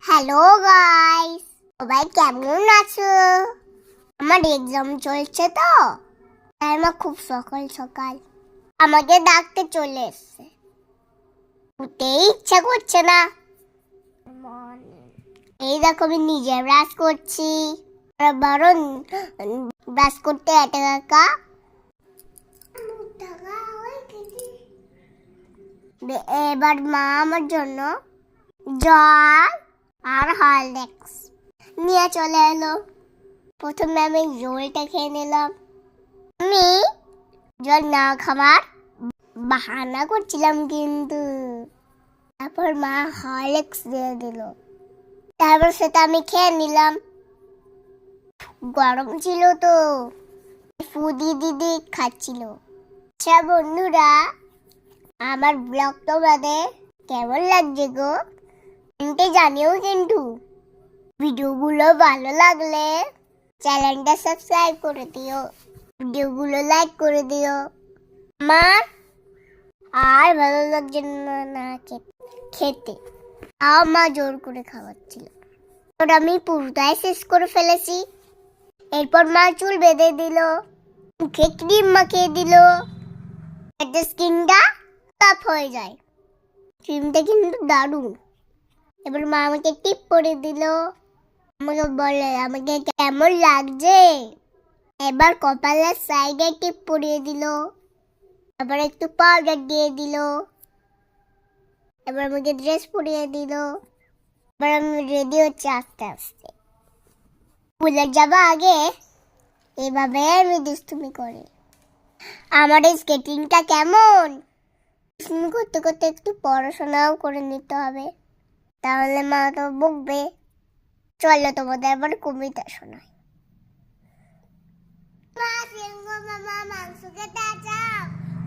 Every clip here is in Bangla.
হ্যালো গাইস, সবাই কেমন আছো? আমার এক্সাম চলছে তো তাই আমার খুব সকাল সকাল আমাকে ডাকতে চলে এসছে। উঠতেই ইচ্ছা করছে না। এই দেখো আমি নিজে ব্রাশ করছি, বারণ ব্রাশ করতে একা একা এবার মা আমার জন্য জল আর হরলিক্স নিয়ে চলে এলো। প্রথমে আমি জলটা খেয়ে নিলাম। আমি জল না খাবার বাহানা করছিলাম, কিন্তু তারপর মা হরলিক্স দিয়ে দিল। তারপর সেটা আমি খেয়ে নিলাম। গরম ছিল তো ফুদি দিদি খাচ্ছিল। আচ্ছা বন্ধুরা, আমার ব্লগ তোমাদের কেমন লাগছে গো? জানিও কিন্তু ভিডিওগুলো ভালো লাগলে চ্যানেলটা সাবস্ক্রাইব করে দিও, ভিডিওগুলো লাইক করে দিও। আমার আর ভালো লাগছে না খেতে, তাও মা জোর করে খাওয়াচ্ছিল। ওটা আমি পুরোটাই শেষ করে ফেলেছি। এরপর মা চুল বেঁধে দিল, মুখে ক্রিম মাখিয়ে দিল, যাতে স্কিনটা সাফ হয়ে যায়। ক্রিমটা কিন্তু দারুণ। এবার মা আমাকে টিপ করে দিল, আমাকে বলে আমাকে কেমন লাগছে। এবার কপালের সাইডে টিপ পরিয়ে দিল, আবার একটু পাউডার দিয়ে দিল, এবার আমাকে ড্রেস পরিয়ে দিল। এবার আমি রেডি হচ্ছে আস্তে আস্তে। স্কুলে যাবা আগে এভাবে আমি দুষ্টুমি করি। আমার এই স্কেটিংটা কেমন? দুষ্টুমি করতে করতে একটু পড়াশোনাও করে নিতে হবে, তাহলে মা তো বকবে। চলো তোমাদের আবার কবিতা শোনাই। মামা মাংস খেতে চাও,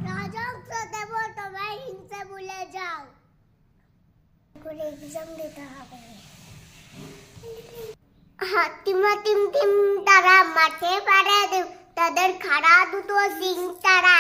রাজংশ দেব, তোমার হিংসা ভুলে যাও। করে এক্সাম দিতে হবে। হাতিম তারা মাঠে পাড়ে তাদের খাড়া দুটো সিং তারা